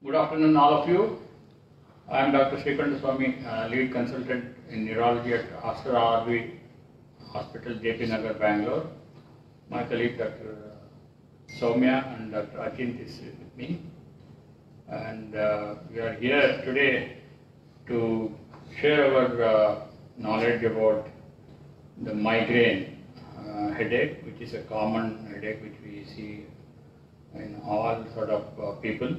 Good afternoon, all of you. I am Dr. Srikanta Swami, lead consultant in neurology at Aster RV Hospital, JP Nagar, Bangalore. My colleague Dr. Soumya and Dr. Achint is with me. And we are here today to share our knowledge about the migraine headache, which is a common headache which we see in all sort of people.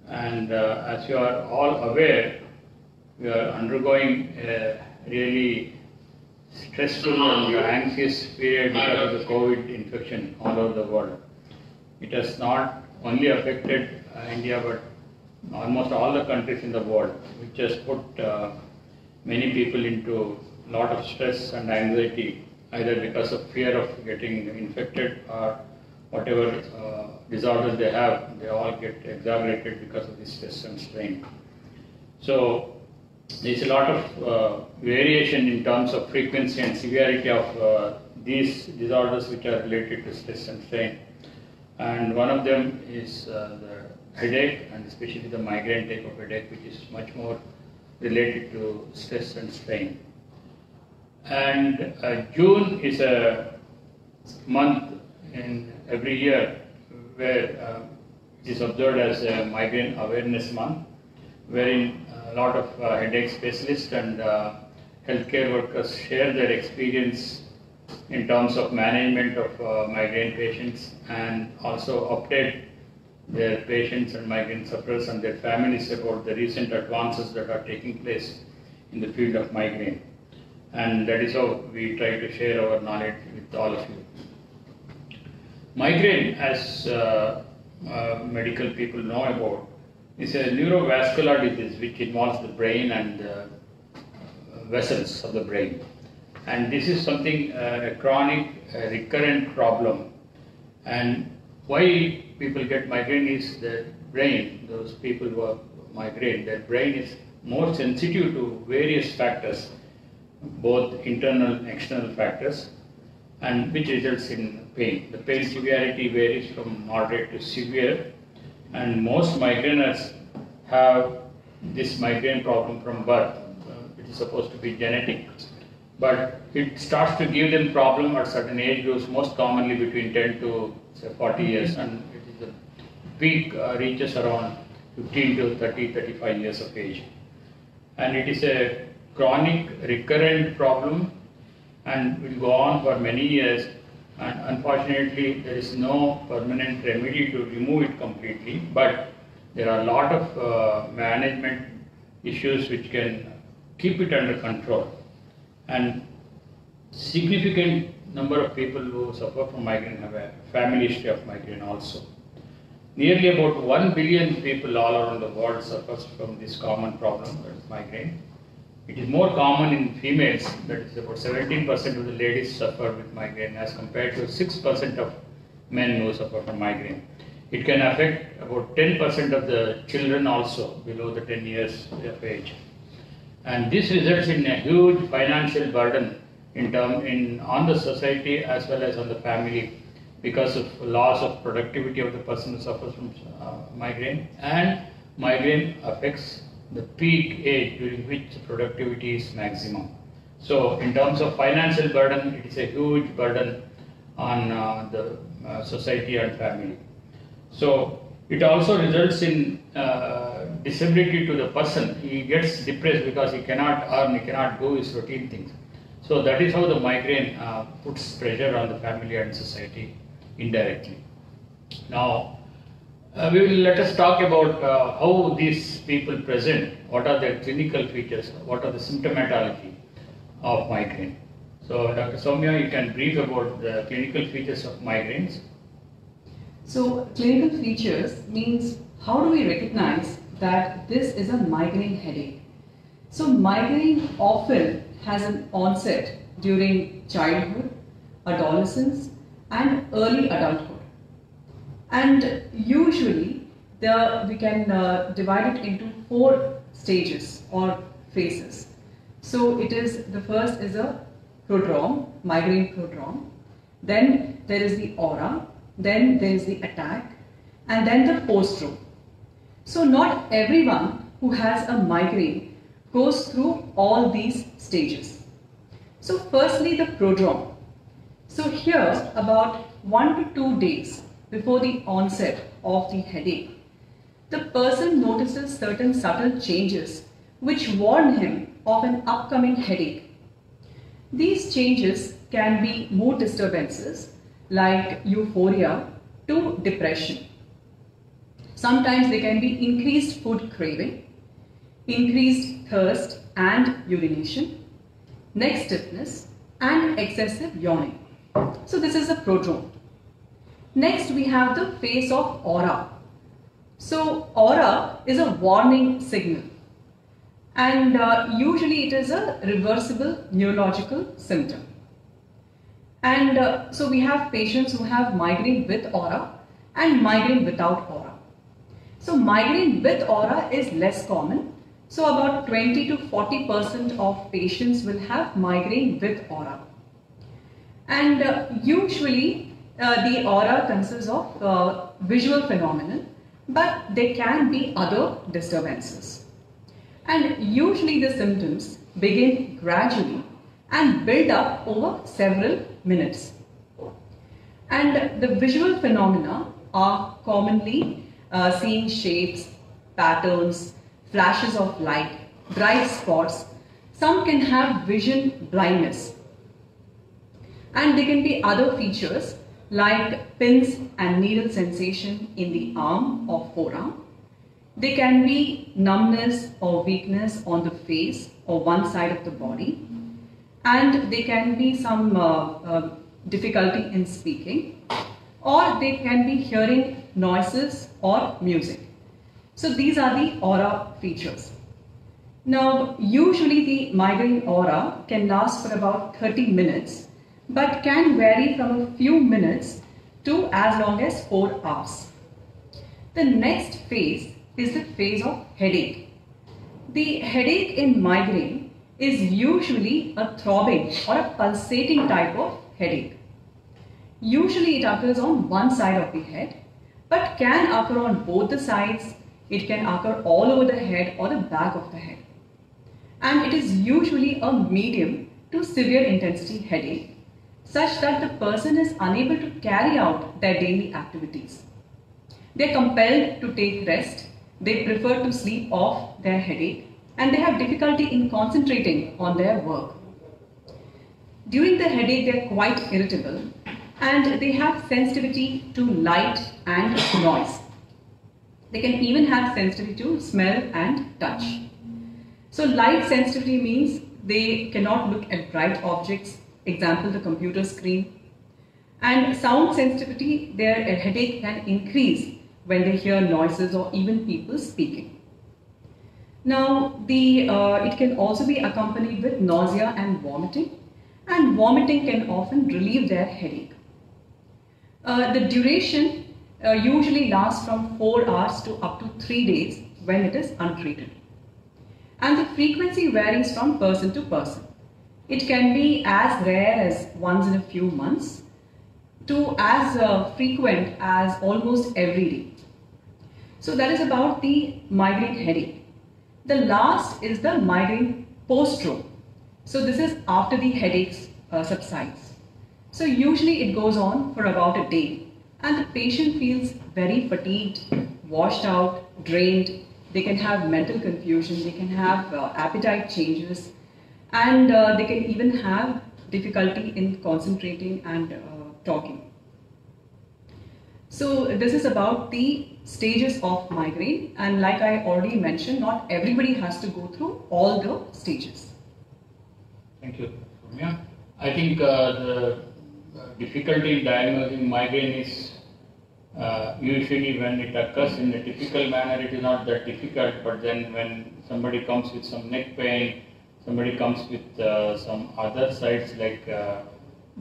And as you are all aware, we are undergoing a really stressful and anxious period because of the COVID infection all over the world. It has not only affected India but almost all the countries in the world, which has put many people into a lot of stress and anxiety, either because of fear of getting infected or whatever disorders they have, they all get exaggerated because of this stress and strain. So there is a lot of variation in terms of frequency and severity of these disorders which are related to stress and strain. And one of them is the headache, and especially the migraine type of headache, which is much more related to stress and strain. And June is a month in every year where it is observed as a migraine awareness month, wherein a lot of headache specialists and healthcare workers share their experience in terms of management of migraine patients, and also update their patients and migraine sufferers and their families about the recent advances that are taking place in the field of migraine. And that is how we try to share our knowledge with all of you. Migraine, as medical people know about, is a neurovascular disease which involves the brain and vessels of the brain. And this is something, a chronic, recurrent problem. And why people get migraine is the brain, those people who have migraine, their brain is more sensitive to various factors, both internal and external factors, and which results in pain. The pain severity varies from moderate to severe, and most migraineurs have this migraine problem from birth. It is supposed to be genetic, but it starts to give them problem at certain age groups, most commonly between 10 to say 40 years, and it is the peak reaches around 15 to 30, 35 years of age. And it is a chronic recurrent problem and will go on for many years, and unfortunately there is no permanent remedy to remove it completely, but there are a lot of management issues which can keep it under control. And significant number of people who suffer from migraine have a family history of migraine also. Nearly about 1 billion people all around the world suffers from this common problem, that is migraine. It is more common in females, that is about 17% of the ladies suffer with migraine as compared to 6% of men who suffer from migraine. It can affect about 10% of the children also below the 10 years of age. And this results in a huge financial burden on the society as well as on the family because of loss of productivity of the person who suffers from migraine. And migraine affects the peak age during which productivity is maximum. So in terms of financial burden, it is a huge burden on the society and family. So it also results in disability to the person. He gets depressed because he cannot earn, he cannot do his routine things. So that is how the migraine puts pressure on the family and society indirectly. Now, let us talk about how these people present, what are their clinical features, what are the symptomatology of migraine. So Dr. Soumya, you can brief about the clinical features of migraines. So clinical features means how do we recognize that this is a migraine headache. So migraine often has an onset during childhood, adolescence and early adulthood. And usually we can divide it into 4 stages or phases. So the first is a prodrome, migraine prodrome. Then there is the aura, then there is the attack, and then the postdrome. So not everyone who has a migraine goes through all these stages. So firstly, the prodrome. So here, about 1 to 2 days before the onset of the headache, the person notices certain subtle changes which warn him of an upcoming headache. These changes can be mood disturbances like euphoria to depression. Sometimes they can be increased food craving, increased thirst and urination, neck stiffness and excessive yawning. So this is the prodrome. Next we have the phase of aura. So aura is a warning signal, and usually it is a reversible neurological symptom. And so we have patients who have migraine with aura and migraine without aura. So migraine with aura is less common. So about 20 to 40% of patients will have migraine with aura. And usually the aura consists of visual phenomenon, but there can be other disturbances. And usually the symptoms begin gradually and build up over several minutes. And the visual phenomena are commonly seeing shapes, patterns, flashes of light, bright spots. Some can have vision blindness. And there can be other features like pins and needle sensation in the arm or forearm. There can be numbness or weakness on the face or one side of the body. And there can be some difficulty in speaking, or they can be hearing noises or music. So these are the aura features. Now, usually the migraine aura can last for about 30 minutes, but can vary from a few minutes to as long as 4 hours. The next phase is the phase of headache. The headache in migraine is usually a throbbing or a pulsating type of headache. Usually it occurs on one side of the head, but can occur on both the sides. It can occur all over the head or the back of the head. And it is usually a medium to severe intensity headache, such that the person is unable to carry out their daily activities. They are compelled to take rest, they prefer to sleep off their headache, and they have difficulty in concentrating on their work. During the headache, they are quite irritable and they have sensitivity to light and noise. They can even have sensitivity to smell and touch. So light sensitivity means they cannot look at bright objects, example the computer screen. And sound sensitivity, their headache can increase when they hear noises or even people speaking. Now, it can also be accompanied with nausea and vomiting can often relieve their headache. The duration usually lasts from 4 hours to up to 3 days when it is untreated. And the frequency varies from person to person. It can be as rare as once in a few months to as frequent as almost every day. So that is about the migraine headache. The last is the migraine postdrome. So this is after the headaches subsides. So usually it goes on for about a day and the patient feels very fatigued, washed out, drained. They can have mental confusion, they can have appetite changes, and they can even have difficulty in concentrating and talking. So this is about the stages of migraine, and like I already mentioned, not everybody has to go through all the stages. Thank you, Ramya. I think the difficulty in diagnosing migraine is usually when it occurs in a typical manner, it is not that difficult, but then when somebody comes with some neck pain, somebody comes with some other sides like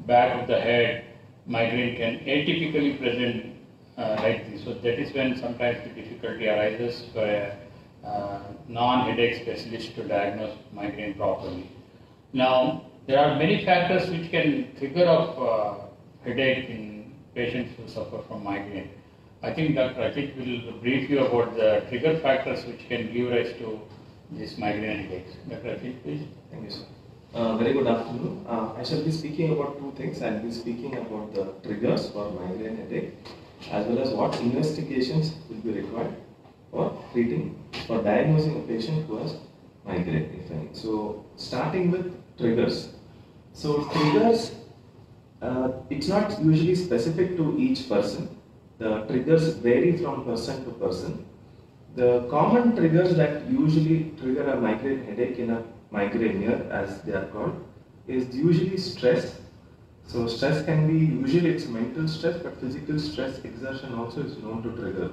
back of the head, migraine can atypically present like this. So that is when sometimes the difficulty arises for a non-headache specialist to diagnose migraine properly. Now, there are many factors which can trigger off headache in patients who suffer from migraine. I think Dr. Ajit will brief you about the trigger factors which can give rise to this migraine headaches. Dr. Ajit, please. Thank you, sir. Very good afternoon. I shall be speaking about two things. I will be speaking about the triggers for migraine headache, as well as what investigations will be required for treating, for diagnosing a patient who has migraine, if any. So, starting with triggers. So, triggers, it's not usually specific to each person. The triggers vary from person to person. The common triggers that usually trigger a migraine headache in a migraineur, as they are called, is usually stress. So stress can be, usually it's mental stress, but physical stress exertion also is known to trigger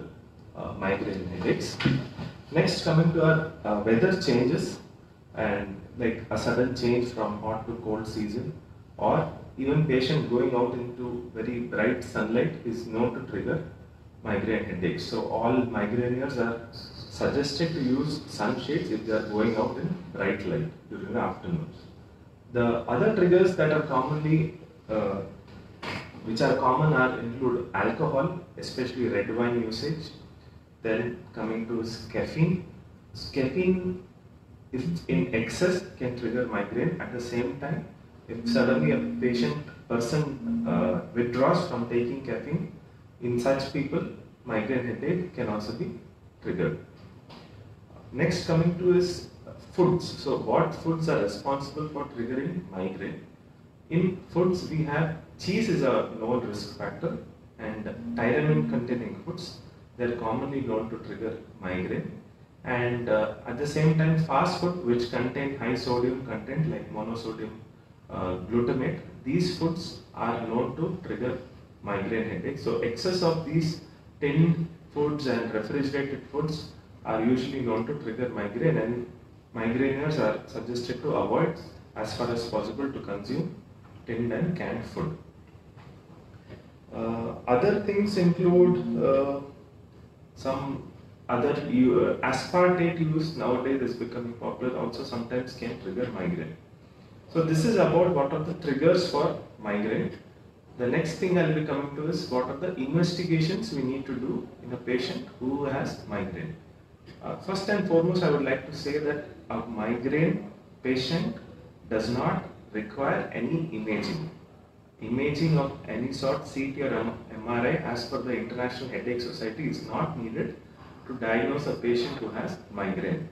migraine headaches. Next, coming to our weather changes, and like a sudden change from hot to cold season, or even patient going out into very bright sunlight is known to trigger migraine headaches. So all migraineurs are suggested to use sunshades if they are going out in bright light during the afternoons. The other triggers that are commonly, which are common, include alcohol, especially red wine usage. Then coming to caffeine. Caffeine, if in excess, can trigger migraine. At the same time, if suddenly a person withdraws from taking caffeine, in such people, migraine headache can also be triggered. Next, coming to is foods. So, what foods are responsible for triggering migraine? In foods, we have cheese is a known risk factor, and tyramine containing foods, they are commonly known to trigger migraine. And at the same time, fast food which contain high sodium content like monosodium glutamate, these foods are known to trigger migraine headache. So excess of these tinned foods and refrigerated foods are usually known to trigger migraine, and migraineurs are suggested to avoid as far as possible to consume tinned and canned food. Other things include some other aspartate use nowadays is becoming popular, also sometimes can trigger migraine. So this is about what are the triggers for migraine. The next thing I will be coming to is what are the investigations we need to do in a patient who has migraine. First and foremost, I would like to say that a migraine patient does not require any imaging. Imaging of any sort, CT or MRI, as per the International Headache Society, is not needed to diagnose a patient who has migraine.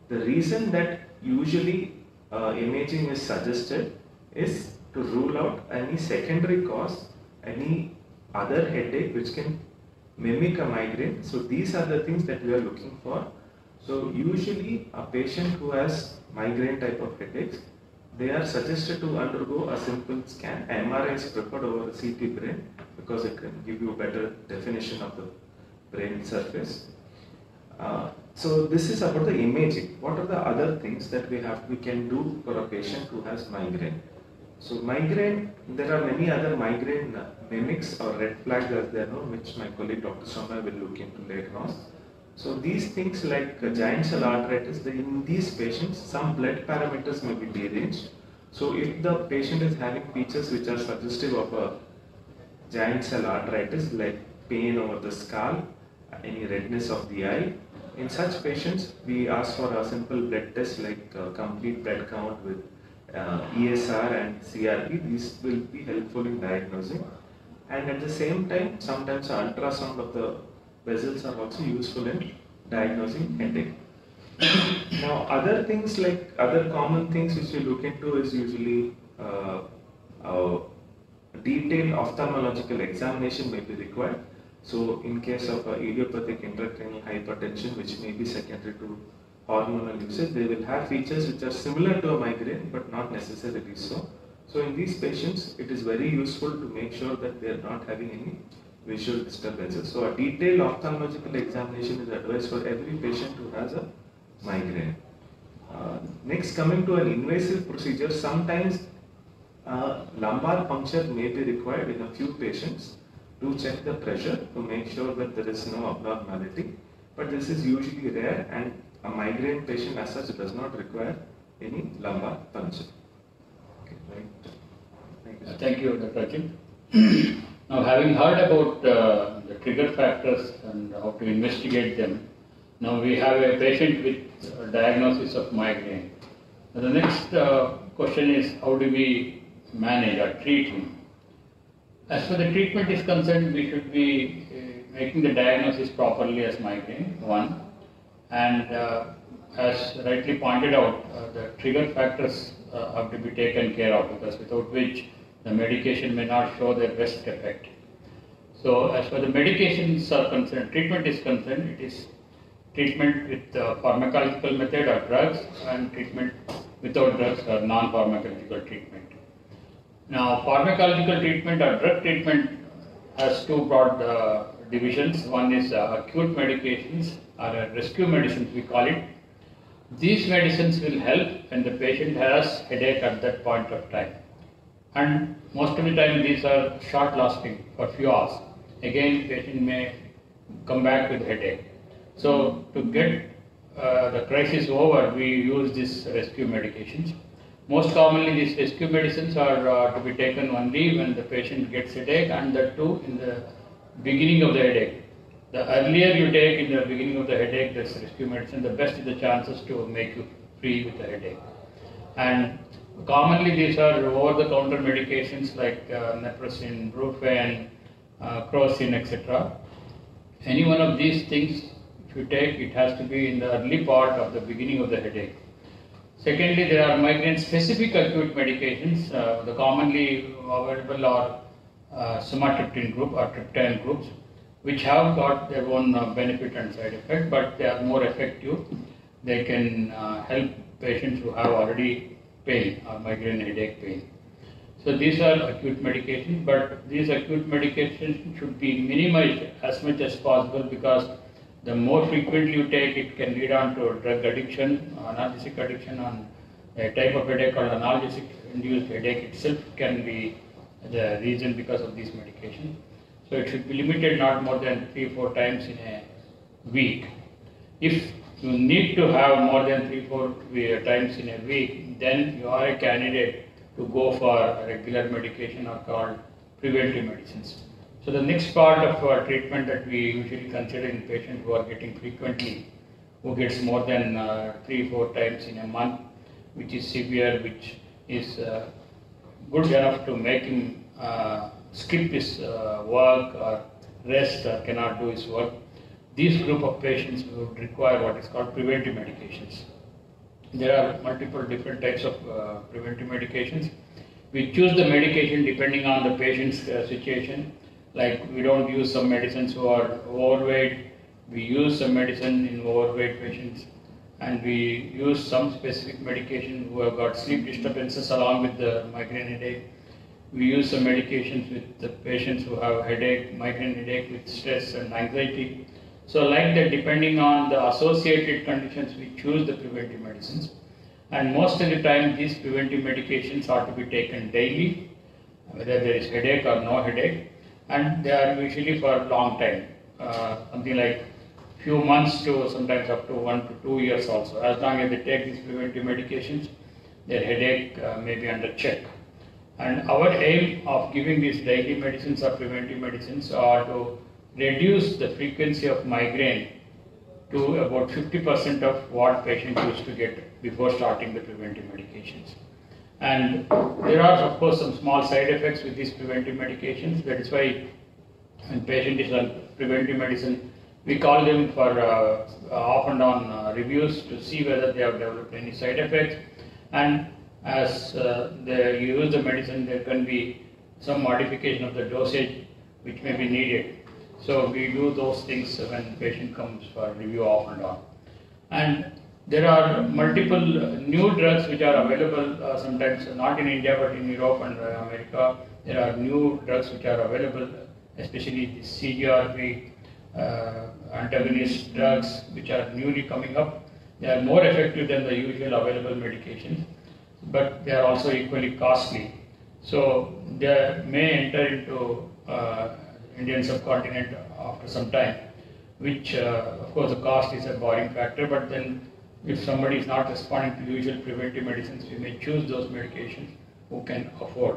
The reason that usually imaging is suggested is to rule out any secondary cause, any other headache which can mimic a migraine. So these are the things that we are looking for. So usually a patient who has migraine type of headaches, they are suggested to undergo a simple scan. MRI is preferred over a CT brain because it can give you a better definition of the brain surface. So this is about the imaging. What are the other things that we can do for a patient who has migraine? So migraine, there are many other migraine mimics or red flags as they are known, which my colleague Dr. Somaya will look into later on. So these things like giant cell arteritis, in these patients, some blood parameters may be deranged. So if the patient is having features which are suggestive of a giant cell arteritis, like pain over the skull, any redness of the eye, in such patients, we ask for a simple blood test like complete blood count with ESR and CRP. These will be helpful in diagnosing. And at the same time, sometimes ultrasound of the vessels are also useful in diagnosing headache. Now, other things like other common things which we look into is usually detailed ophthalmological examination may be required. So, in case of idiopathic intracranial hypertension, which may be secondary to hormonal usage, they will have features which are similar to a migraine but not necessarily so. So, in these patients, it is very useful to make sure that they are not having any visual disturbances. So, a detailed ophthalmological examination is advised for every patient who has a migraine. Next, coming to an invasive procedure, sometimes lumbar puncture may be required in a few patients to check the pressure to make sure that there is no abnormality. But this is usually rare, and a migraine patient as such does not require any lumbar puncture. Okay, right. Thank you, Dr. Ajit. Now, having heard about the the trigger factors and how to investigate them. Now we have a patient with a diagnosis of migraine. Now the next question is how do we manage or treat him? As for the treatment is concerned, we should be making the diagnosis properly as migraine, one. And as rightly pointed out, the trigger factors have to be taken care of, because without which the medication may not show their best effect. So as far the medications are concerned, treatment is concerned, it is treatment with pharmacological method or drugs, and treatment without drugs or non-pharmacological treatment. Now pharmacological treatment or drug treatment has two broad divisions. One is acute medications or rescue medicines we call it. These medicines will help when the patient has headache at that point of time. And most of the time these are short lasting for few hours. Again, patient may come back with headache. So to get the crisis over, we use these rescue medications. Most commonly these rescue medicines are to be taken only when the patient gets headache, and that too in the beginning of the headache. The earlier you take in the beginning of the headache this rescue medicine, the best is the chances to make you free with the headache. And commonly these are over-the-counter medications like naproxen, brufen, crocin, etc. Any one of these things, if you take, it has to be in the early part of the beginning of the headache. Secondly, there are migraine-specific acute medications. The commonly available are sumatriptan group or triptan groups, which have got their own benefit and side effect, but they are more effective. They can help patients who have already pain or migraine headache pain. So these are acute medications, but these acute medications should be minimized as much as possible, because the more frequently you take, it can lead on to drug addiction, analgesic addiction, on a type of headache called analgesic induced headache itself can be the reason because of these medications. So it should be limited not more than 3-4 times in a week. If you need to have more than 3-4 times in a week, then you are a candidate to go for regular medication or called preventive medicines. So the next part of treatment that we usually consider in patients who are getting frequently, who gets more than 3-4 times in a month, which is severe, which is good enough to make him skip his work or rest or cannot do his work. These group of patients would require what is called preventive medications. There are multiple different types of preventive medications. We choose the medication depending on the patient's situation. Like we don't use some medicines who are overweight, we use some medicine in overweight patients, and we use some specific medication who have got sleep disturbances along with the migraine headache. We use some medications with the patients who have headache, migraine headache with stress and anxiety. So like that, depending on the associated conditions, we choose the preventive medicines. And most of the time, these preventive medications are to be taken daily, whether there is headache or no headache. And they are usually for a long time, something like few months to sometimes up to 1 to 2 years also. As long as they take these preventive medications, their headache may be under check. And our aim of giving these daily medicines or preventive medicines are to reduce the frequency of migraine to about 50% of what patient used to get before starting the preventive medications. And there are of course some small side effects with these preventive medications. That is why when patient is on preventive medicine, we call them for off and on reviews to see whether they have developed any side effects. And as they use the medicine, there can be some modification of the dosage which may be needed. So we do those things when patient comes for review off and on. And there are multiple new drugs which are available, sometimes not in India but in Europe and America. There are new drugs which are available, especially the CGRP antagonist drugs which are newly coming up. They are more effective than the usual available medications, but they are also equally costly. So they may enter into Indian subcontinent after some time, which of course the cost is a barring factor, but then if somebody is not responding to usual preventive medicines, we may choose those medications who can afford.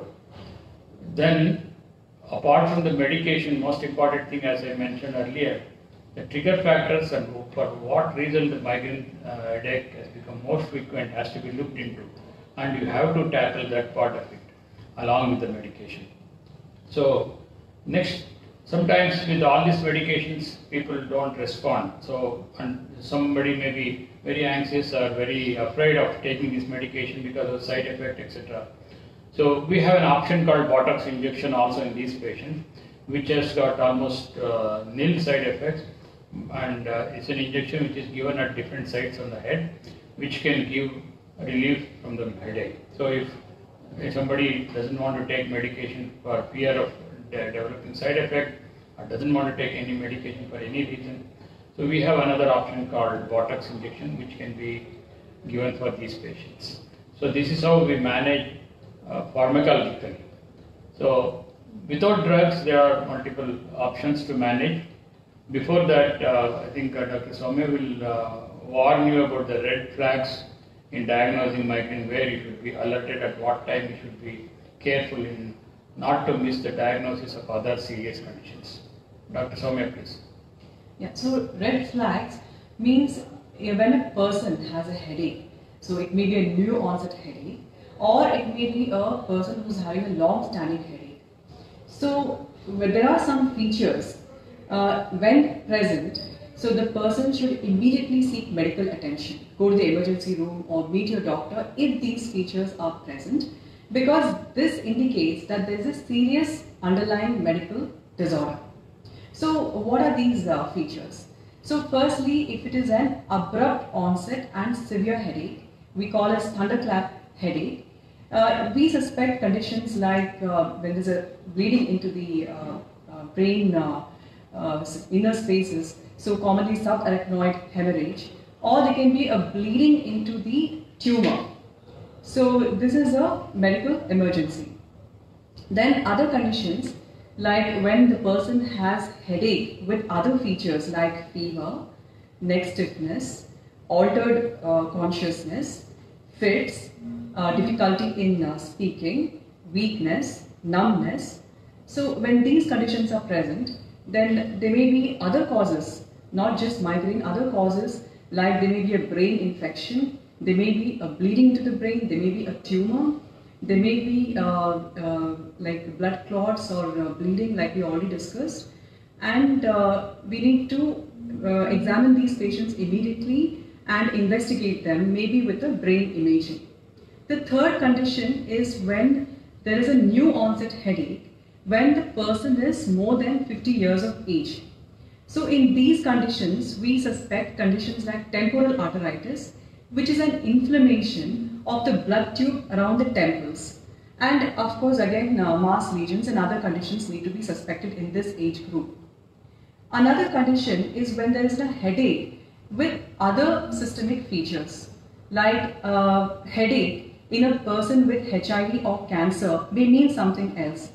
Then apart from the medication, most important thing, as I mentioned earlier, the trigger factors and for what reason the migraine headache has become more frequent has to be looked into, and you have to tackle that part of it along with the medication. So next, sometimes with all these medications, people don't respond. So, and somebody may be very anxious or very afraid of taking this medication because of side effect, etc. So we have an option called Botox injection also in these patients, which has got almost nil side effects, and it's an injection which is given at different sites on the head, which can give relief from the headache. So if somebody doesn't want to take medication for fear of developing side effect, or doesn't want to take any medication for any reason, so we have another option called Botox injection, which can be given for these patients. So this is how we manage pharmacologically. So without drugs, there are multiple options to manage. Before that, I think Dr. Soumya will warn you about the red flags in diagnosing migraine, where you should be alerted, at what time you should be careful in not to miss the diagnosis of other serious conditions. Dr. Soumya, please. Yeah, so red flags means when a person has a headache, so it may be a new onset headache, or it may be a person who's having a long-standing headache. So there are some features when present, so the person should immediately seek medical attention, go to the emergency room or meet your doctor if these features are present, because this indicates that there is a serious underlying medical disorder. So what are these features? So firstly, if it is an abrupt onset and severe headache, we call it thunderclap headache. We suspect conditions like when there is a bleeding into the brain inner spaces, so commonly subarachnoid hemorrhage, or there can be a bleeding into the tumor. So this is a medical emergency. Then other conditions, like when the person has headache with other features like fever, neck stiffness, altered consciousness, fits, difficulty in speaking, weakness, numbness. So when these conditions are present, then there may be other causes, not just migraine, other causes like there may be a brain infection, there may be a bleeding to the brain, there may be a tumor, there may be like blood clots or bleeding like we already discussed, and we need to examine these patients immediately and investigate them, maybe with a brain imaging. The third condition is when there is a new onset headache, when the person is more than 50 years of age. So in these conditions, we suspect conditions like temporal arteritis, which is an inflammation of the blood tube around the temples. And of course, again, mass lesions and other conditions need to be suspected in this age group. Another condition is when there is a headache with other systemic features, like headache in a person with HIV or cancer may mean something else.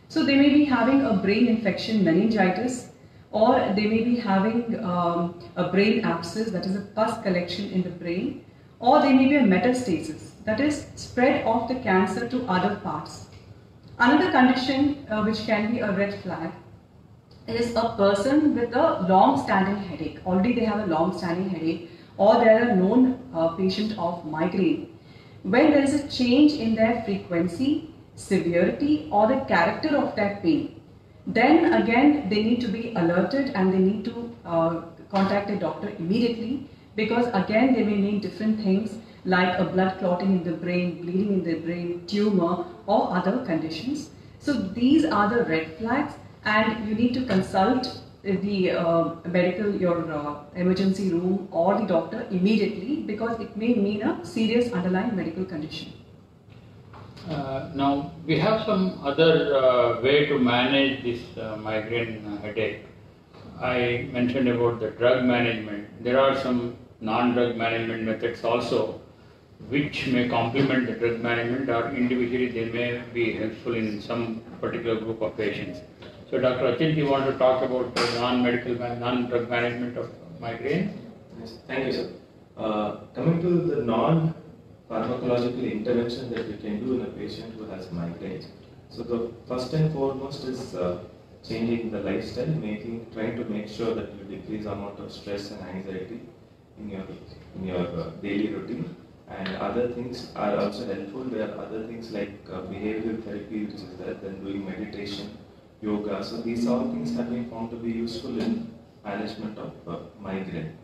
So they may be having a brain infection, meningitis, or they may be having a brain abscess, that is a pus collection in the brain, or they may be a metastasis, that is spread of the cancer to other parts. Another condition which can be a red flag is a person with a long-standing headache. Already they have a long-standing headache, or they are a known patient of migraine. When there is a change in their frequency, severity, or the character of their pain, then again they need to be alerted and they need to contact a doctor immediately, because again they may mean different things like a blood clotting in the brain, bleeding in the brain, tumor, or other conditions. So these are the red flags, and you need to consult the your emergency room or the doctor immediately, because it may mean a serious underlying medical condition. Now we have some other way to manage this migraine headache. I mentioned about the drug management. There are some non-drug management methods also, which may complement the drug management, or individually they may be helpful in some particular group of patients. So Dr. Achint, you want to talk about the non-drug management of migraine? Yes, thank you, sir. Coming to the non-pharmacological intervention that we can do in a patient who has migraines, So the first and foremost is changing the lifestyle, trying to make sure that you decrease amount of stress and anxiety in your daily routine. And other things are also helpful. There are other things like behavioral therapy, which is there, then doing meditation, yoga. So these all things have been found to be useful in management of migraine.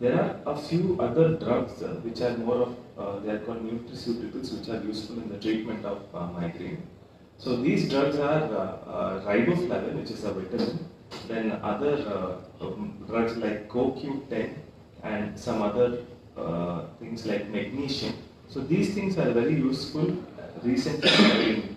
There are a few other drugs which are more of, they are called nutraceuticals, which are useful in the treatment of migraine. So these drugs are riboflavin, which is a vitamin, then other drugs like CoQ10 and some other things like magnesium. So these things are very useful, recently been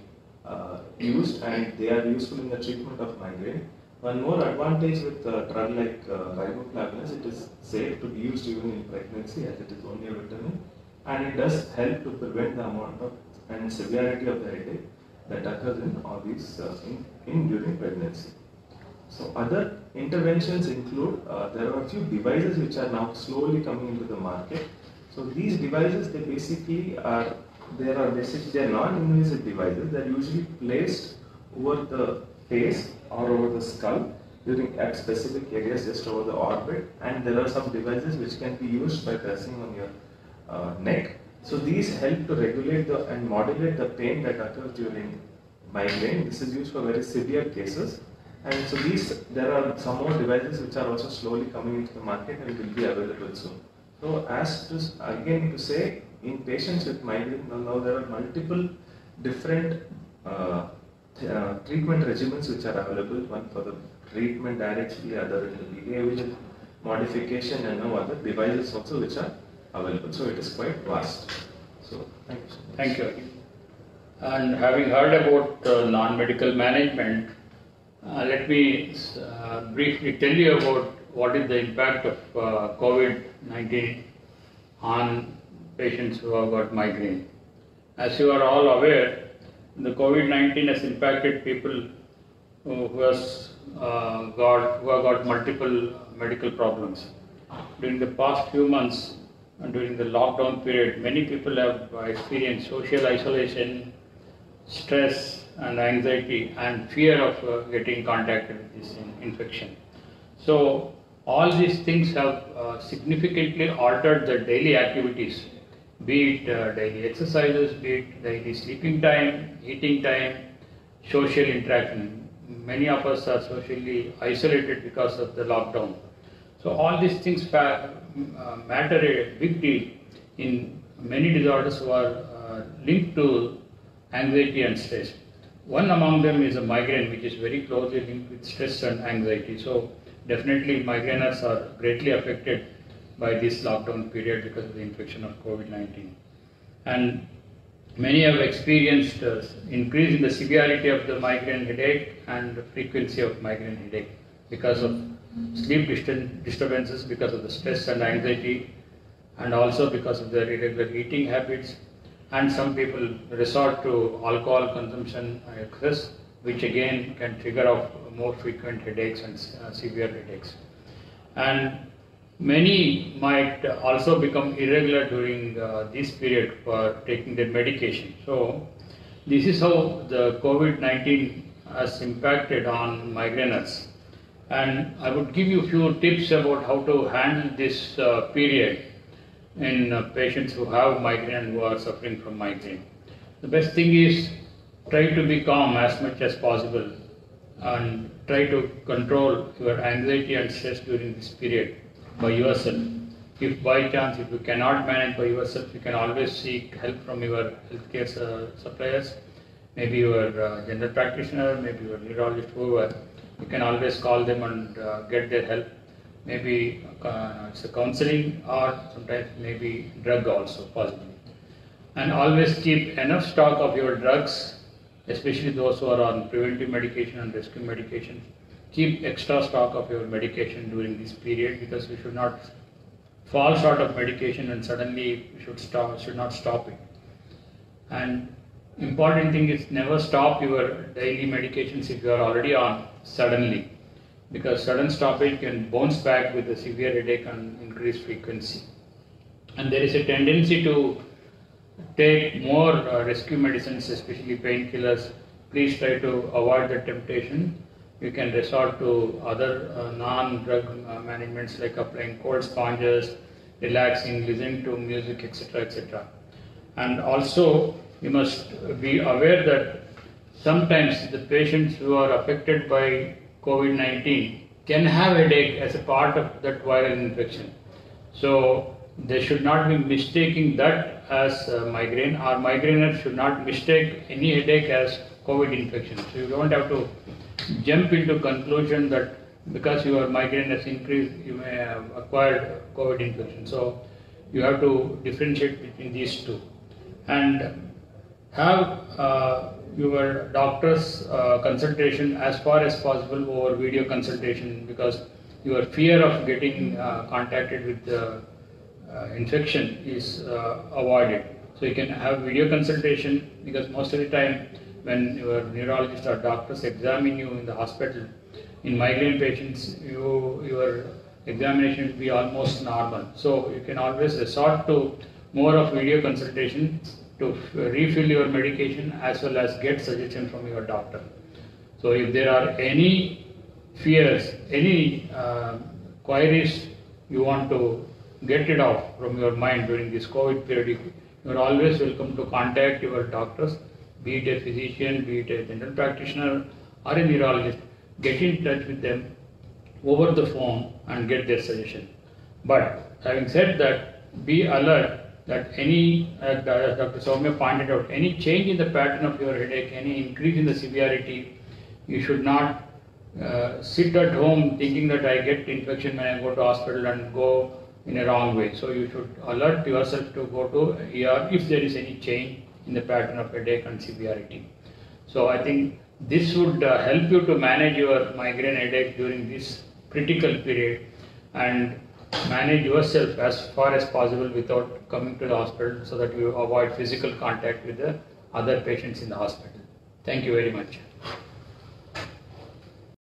used, and they are useful in the treatment of migraine. One more advantage with a drug like riboflavin is it is safe to be used even in pregnancy, as it is only a vitamin, and it does help to prevent the amount of and severity of the headache that occurs in all these during pregnancy. So other interventions include, there are a few devices which are now slowly coming into the market. So these devices, they are non-invasive devices. They are usually placed over the face or over the skull at specific areas just over the orbit, and there are some devices which can be used by pressing on your neck. So these help to regulate and modulate the pain that occurs during migraine. This is used for very severe cases. And so there are some more devices which are also slowly coming into the market and will be available soon. So again to say, in patients with migraine, now there are multiple different treatment regimens which are available, one for the treatment directly, other in the behavioral modification, and now other devices also which are available. So it is quite vast. So thank you so much. Thank you. And having heard about non-medical management, let me briefly tell you about what is the impact of COVID-19 on patients who have got migraine. As you are all aware, the COVID-19 has impacted people who have got multiple medical problems. During the past few months, during the lockdown period, many people have experienced social isolation, stress and anxiety and fear of getting contacted with this infection. So all these things have significantly altered the daily activities, be it daily exercises, be it daily sleeping time, eating time, social interaction. Many of us are socially isolated because of the lockdown. So all these things matter a big deal in many disorders who are linked to anxiety and stress. One among them is a migraine, which is very closely linked with stress and anxiety. So definitely migraineurs are greatly affected by this lockdown period because of the infection of COVID-19. And many have experienced increase in the severity of the migraine headache and the frequency of migraine headache because of sleep disturbances, because of the stress and anxiety, and also because of their irregular eating habits. And some people resort to alcohol consumption and excess, which again can trigger off more frequent headaches and severe headaches. And many might also become irregular during this period for taking their medication. So this is how the COVID-19 has impacted on migraineurs. And I would give you a few tips about how to handle this period in patients who have migraine and who are suffering from migraine. The best thing is try to be calm as much as possible and try to control your anxiety and stress during this period by yourself. If by chance, if you cannot manage by yourself, you can always seek help from your healthcare suppliers, maybe your general practitioner, maybe your neurologist, whoever. You can always call them and get their help. Maybe it's a counseling or sometimes maybe drug also possibly. And always keep enough stock of your drugs, especially those who are on preventive medication and rescue medication. Keep extra stock of your medication during this period, because you should not fall short of medication and suddenly you should not stop it. And important thing is never stop your daily medications if you are already on suddenly, because sudden stoppage can bounce back with a severe headache and increased frequency. And there is a tendency to take more rescue medicines, especially painkillers, please try to avoid the temptation. You can resort to other non-drug managements like applying cold sponges, relaxing, listening to music, etc., etc. And also, you must be aware that sometimes the patients who are affected by COVID-19 can have headache as a part of that viral infection. So they should not be mistaking that as migraine, or migraineurs should not mistake any headache as COVID infection. So you don't have to jump into conclusion that because your migraine has increased, you may have acquired COVID infection. So you have to differentiate between these two, and have your doctor's consultation as far as possible over video consultation, because your fear of getting contacted with the infection is avoided. So you can have video consultation, because most of the time when your neurologist or doctors examine you in the hospital, in migraine patients, your examination will be almost normal. So you can always resort to more of video consultation to refill your medication as well as get suggestion from your doctor. So if there are any fears, any queries you want to get rid of from your mind during this COVID period, you are always welcome to contact your doctors, be it a physician, be it a general practitioner or a neurologist. Get in touch with them over the phone and get their suggestion. But having said that, be alert that any, as Dr. Soumya pointed out, any change in the pattern of your headache, any increase in the severity, you should not sit at home thinking that I get infection when I go to hospital and go in a wrong way. So you should alert yourself to go to ER if there is any change in the pattern of headache and severity. So I think this would help you to manage your migraine headache during this critical period and manage yourself as far as possible without coming to the hospital, so that you avoid physical contact with the other patients in the hospital. Thank you very much.